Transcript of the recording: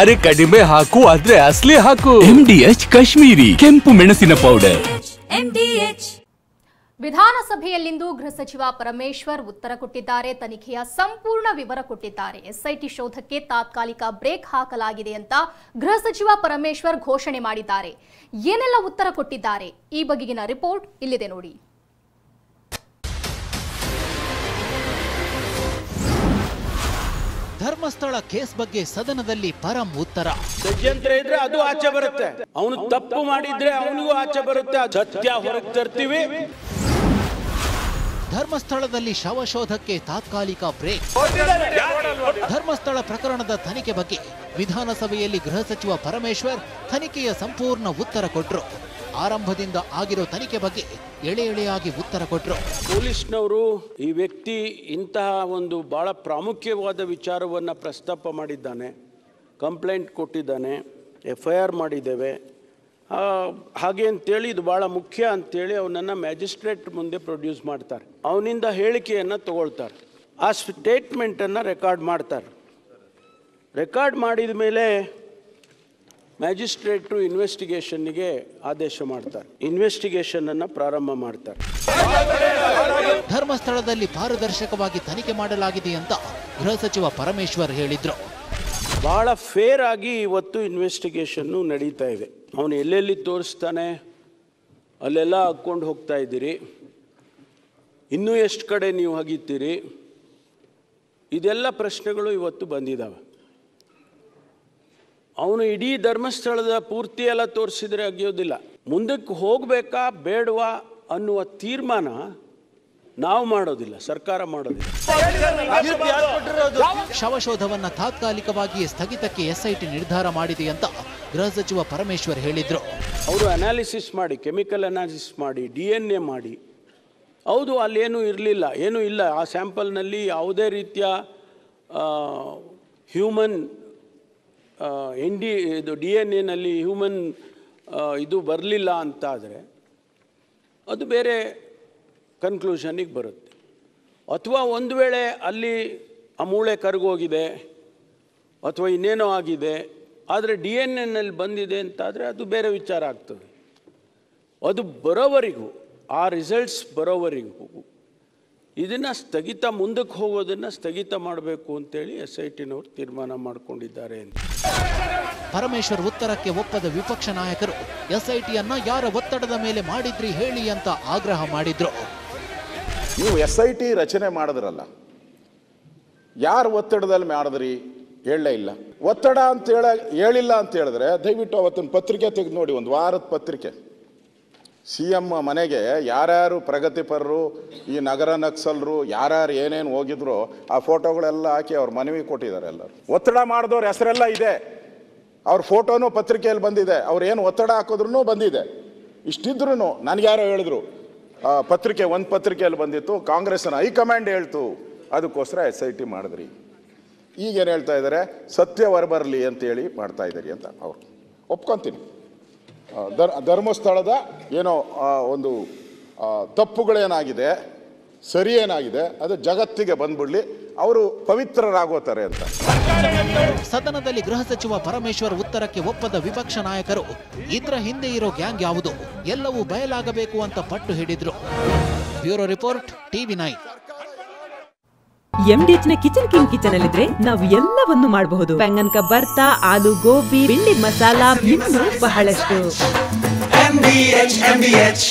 ಅರೆ ಕಡಿಮೆ ಹಾಕು ಆದ್ರೆ ಅಸಲಿ ಹಾಕು. MDH ಕಾಶ್ಮೀರಿ ಕೆಂಪು ಮೆಣಸಿನ ಪೌಡರ್. ವಿಧಾನಸಭೆಯಲ್ಲಿಂದು ಗೃಹ ಸಚಿವ ಪರಮೇಶ್ವರ್ ಉತ್ತರ ಕೊಟ್ಟಿದ್ದಾರೆ. ತನಿಖೆಯ ಸಂಪೂರ್ಣ ವಿವರ ಕೊಟ್ಟಿದ್ದಾರೆ. ಎಸ್ಐಟಿ ಶೋಧಕ್ಕೆ ತಾತ್ಕಾಲಿಕ ಬ್ರೇಕ್ ಹಾಕಲಾಗಿದೆ ಅಂತ ಗೃಹ ಸಚಿವ ಪರಮೇಶ್ವರ್ ಘೋಷಣೆ ಮಾಡಿದ್ದಾರೆ. ಏನೆಲ್ಲ ಉತ್ತರ ಕೊಟ್ಟಿದ್ದಾರೆ ಈ ಬಗೆಗಿನ ರಿಪೋರ್ಟ್ ಇಲ್ಲಿದೆ ನೋಡಿ. ಧರ್ಮಸ್ಥಳ ಕೇಸ್ ಬಗ್ಗೆ ಸದನದಲ್ಲಿ ಪರಂ ಉತ್ತರ. ಷಡ್ಯಂತ್ರ ಇದ್ರೆ ಅದು ಆಚೆ ಬರುತ್ತೆ, ಅವನು ತಪ್ಪು ಮಾಡಿದ್ರೆ ಅವನಿಗೂ ಆಚೆ ಬರುತ್ತೆ, ಸತ್ಯ ಹೊರಗೆ ತರ್ತೀವಿ. ಧರ್ಮಸ್ಥಳದಲ್ಲಿ ಶವಶೋಧಕ್ಕೆ ತಾತ್ಕಾಲಿಕ ಬ್ರೇಕ್. ಧರ್ಮಸ್ಥಳ ಪ್ರಕರಣದ ತನಿಖೆ ಬಗ್ಗೆ ವಿಧಾನಸಭೆಯಲ್ಲಿ ಗೃಹ ಸಚಿವ ಪರಮೇಶ್ವರ್ ತನಿಖೆಯ ಸಂಪೂರ್ಣ ಉತ್ತರ ಕೊಟ್ಟರು. ಆರಂಭದಿಂದ ಆಗಿರೋ ತನಿಖೆ ಬಗ್ಗೆ ಎಳೆ ಎಳೆಯಾಗಿ ಉತ್ತರ ಕೊಟ್ಟರು. ಪೊಲೀಸ್ನವರು ಈ ವ್ಯಕ್ತಿ ಇಂತಹ ಒಂದು ಬಹಳ ಪ್ರಾಮುಖ್ಯವಾದ ವಿಚಾರವನ್ನು ಪ್ರಸ್ತಾಪ ಮಾಡಿದ್ದಾನೆ, ಕಂಪ್ಲೇಂಟ್ ಕೊಟ್ಟಿದ್ದಾನೆ, FIR ಮಾಡಿದ್ದೇವೆ, ಹಾಗೆ ಅಂತೇಳಿ ಇದು ಭಾಳ ಮುಖ್ಯ ಅಂತೇಳಿ ಅವನನ್ನು ಮ್ಯಾಜಿಸ್ಟ್ರೇಟ್ ಮುಂದೆ ಪ್ರೊಡ್ಯೂಸ್ ಮಾಡ್ತಾರೆ. ಅವನಿಂದ ಹೇಳಿಕೆಯನ್ನು ತಗೊಳ್ತಾರೆ, ಆ ಸ್ಟೇಟ್ಮೆಂಟನ್ನು ರೆಕಾರ್ಡ್ ಮಾಡ್ತಾರೆ. ರೆಕಾರ್ಡ್ ಮಾಡಿದ ಮೇಲೆ ಮ್ಯಾಜಿಸ್ಟ್ರೇಟು ಇನ್ವೆಸ್ಟಿಗೇಷನ್ನಿಗೆ ಆದೇಶ ಮಾಡ್ತಾರೆ, ಇನ್ವೆಸ್ಟಿಗೇಷನನ್ನು ಪ್ರಾರಂಭ ಮಾಡ್ತಾರೆ. ಧರ್ಮಸ್ಥಳದಲ್ಲಿ ಪಾರದರ್ಶಕವಾಗಿ ತನಿಖೆ ಮಾಡಲಾಗಿದೆ ಅಂತ ಗೃಹ ಸಚಿವ ಪರಮೇಶ್ವರ್ ಹೇಳಿದ್ರು. ಭಾಳ ಫೇರ್ ಆಗಿ ಇವತ್ತು ಇನ್ವೆಸ್ಟಿಗೇಷನ್ನು ನಡೀತಾ ಇದೆ. ಅವನು ಎಲ್ಲೆಲ್ಲಿ ತೋರಿಸ್ತಾನೆ ಅಲ್ಲೆಲ್ಲ ಹಾಕ್ಕೊಂಡು ಹೋಗ್ತಾ ಇದ್ದೀರಿ, ಇನ್ನೂ ಎಷ್ಟು ಕಡೆ ನೀವು ಹಗಿತೀರಿ, ಇದೆಲ್ಲ ಪ್ರಶ್ನೆಗಳು ಇವತ್ತು ಬಂದಿದ್ದಾವೆ. ಅವನು ಇಡೀ ಧರ್ಮಸ್ಥಳದ ಪೂರ್ತಿ ಎಲ್ಲ ತೋರಿಸಿದ್ರೆ ಅಗಿಯೋದಿಲ್ಲ. ಮುಂದಕ್ಕೆ ಹೋಗಬೇಕಾ ಬೇಡವಾ ಅನ್ನುವ ತೀರ್ಮಾನ ನಾವು ಮಾಡೋದಿಲ್ಲ, ಸರ್ಕಾರ ಮಾಡೋದಿಲ್ಲ. ಶವಶೋಧವನ್ನ ತಾತ್ಕಾಲಿಕವಾಗಿ ಸ್ಥಗಿತಕ್ಕೆ SIT ನಿರ್ಧಾರ ಮಾಡಿದೆ ಅಂತ ಗೃಹ ಸಚಿವ ಪರಮೇಶ್ವರ್ ಹೇಳಿದ್ರು. ಅವರು ಅನಾಲಿಸಿಸ್ ಮಾಡಿ, ಕೆಮಿಕಲ್ ಅನಾಲಿಸಿಸ್ ಮಾಡಿ, DNA ಮಾಡಿ, ಹೌದು ಅಲ್ಲೇನೂ ಇರಲಿಲ್ಲ, ಏನೂ ಇಲ್ಲ, ಆ ಸ್ಯಾಂಪಲ್ನಲ್ಲಿ ಯಾವುದೇ ರೀತಿಯ ಹ್ಯೂಮನ್ ಇದು DNA ಹ್ಯೂಮನ್ ಇದು ಬರಲಿಲ್ಲ ಅಂತಾದರೆ ಅದು ಬೇರೆ ಕನ್ಕ್ಲೂಷನಿಗೆ ಬರುತ್ತೆ. ಅಥವಾ ಒಂದು ವೇಳೆ ಅಲ್ಲಿ ಆ ಮೂಳೆ ಕರಗೋಗಿದೆ ಅಥವಾ ಇನ್ನೇನೋ ಆಗಿದೆ, ಆದರೆ DNA ಬಂದಿದೆ ಅಂತಾದರೆ ಅದು ಬೇರೆ ವಿಚಾರ ಆಗ್ತದೆ. ಅದು ಬರೋವರೆಗೂ, ಆ ರಿಸಲ್ಟ್ಸ್ ಬರೋವರೆಗೂ ಇದನ್ನು ಸ್ಥಗಿತ, ಮುಂದಕ್ಕೆ ಹೋಗೋದನ್ನು ಸ್ಥಗಿತ ಮಾಡಬೇಕು ಅಂತೇಳಿ SITನವರು ತೀರ್ಮಾನ ಮಾಡಿಕೊಂಡಿದ್ದಾರೆ ಅಂತ. ಪರಮೇಶ್ವರ್ ಉತ್ತರಕ್ಕೆ ಒಪ್ಪದ ವಿಪಕ್ಷ ನಾಯಕರು SITಯನ್ನ ಯಾರ ಒತ್ತಡದ ಮೇಲೆ ಮಾಡಿದ್ರಿ ಹೇಳಿ ಅಂತ ಆಗ್ರಹ ಮಾಡಿದ್ರು. ನೀವು SIT ರಚನೆ ಮಾಡಿದ್ರಲ್ಲ, ಯಾರು ಒತ್ತಡದಲ್ಲಿ ಮಾಡಿದ್ರಿ ಹೇಳಲೇ ಇಲ್ಲ. ಒತ್ತಡ ಅಂತ ಹೇಳಿಲ್ಲ ಅಂತ ಹೇಳಿದ್ರೆ ದಯವಿಟ್ಟು ಅವತ್ತಿನ ಪತ್ರಿಕೆ ತೆಗೆದು ನೋಡಿ, ಒಂದು ವಾರದ ಪತ್ರಿಕೆ. CM ಮನೆಗೆ ಯಾರ್ಯಾರು ಪ್ರಗತಿಪರರು, ಈ ನಗರ ನಕ್ಸಲರು ಯಾರ್ಯಾರು ಏನೇನು ಹೋಗಿದ್ರು ಆ ಫೋಟೋಗಳೆಲ್ಲ ಹಾಕಿ ಅವ್ರ ಮನವಿ ಕೊಟ್ಟಿದ್ದಾರೆ. ಎಲ್ಲರೂ ಒತ್ತಡ ಮಾಡಿದವ್ರ ಹೆಸರೆಲ್ಲ ಇದೆ, ಅವ್ರ ಫೋಟೋನು ಪತ್ರಿಕೆಯಲ್ಲಿ ಬಂದಿದೆ, ಅವ್ರು ಏನು ಒತ್ತಡ ಹಾಕಿದ್ರು ಬಂದಿದೆ. ಇಷ್ಟಿದ್ರು ನನಗೆ ಯಾರೋ ಹೇಳಿದ್ರು, ಪತ್ರಿಕೆ ಒಂದು ಪತ್ರಿಕೆಯಲ್ಲಿ ಬಂದಿತ್ತು, ಕಾಂಗ್ರೆಸ್ನ ಹೈಕಮಾಂಡ್ ಹೇಳ್ತು, ಅದಕ್ಕೋಸ್ಕರ SIT ಮಾಡಿದ್ರಿ. ಈಗೇನು ಹೇಳ್ತಾ ಇದ್ದಾರೆ, ಸತ್ಯ ಹೊರಬರಲಿ ಅಂತೇಳಿ ಮಾಡ್ತಾ ಇದ್ದೀರಿ ಅಂತ. ಅವ್ರು ಒಪ್ಕೊತೀನಿ, ಧರ್ಮಸ್ಥಳದ ಏನೋ ಒಂದು ತಪ್ಪುಗಳೇನಾಗಿದೆ, ಸರಿ ಏನಾಗಿದೆ ಅದು ಜಗತ್ತಿಗೆ ಬಂದ್ಬಿಡ್ಲಿ, ಅವರು ಪವಿತ್ರರಾಗೋತಾರೆ ಅಂತ. ಸದನದಲ್ಲಿ ಗೃಹ ಸಚಿವ ಪರಮೇಶ್ವರ್ ಉತ್ತರಕ್ಕೆ ಒಪ್ಪದ ವಿಪಕ್ಷ ನಾಯಕರು ಇದರ ಹಿಂದೆ ಇರೋ ಗ್ಯಾಂಗ್ ಯಾವುದು, ಎಲ್ಲವೂ ಬಯಲಾಗಬೇಕು ಅಂತ ಪಟ್ಟು ಹಿಡಿದ್ರು. Bureau report, TV9. MDHನ ಕಿಚನ್ ಅಲ್ಲಿದ್ರೆ ನಾವು ಎಲ್ಲವನ್ನು ಮಾಡಬಹುದು. ಬೆಂಗನ್ ಕಾ ಭರ್ತಾ, ಆಲೂ ಗೋಬಿ, ಭಿಂಡಿ ಮಸಾಲಾ, ಇನ್ನೂ ಬಹಳಷ್ಟು. MDH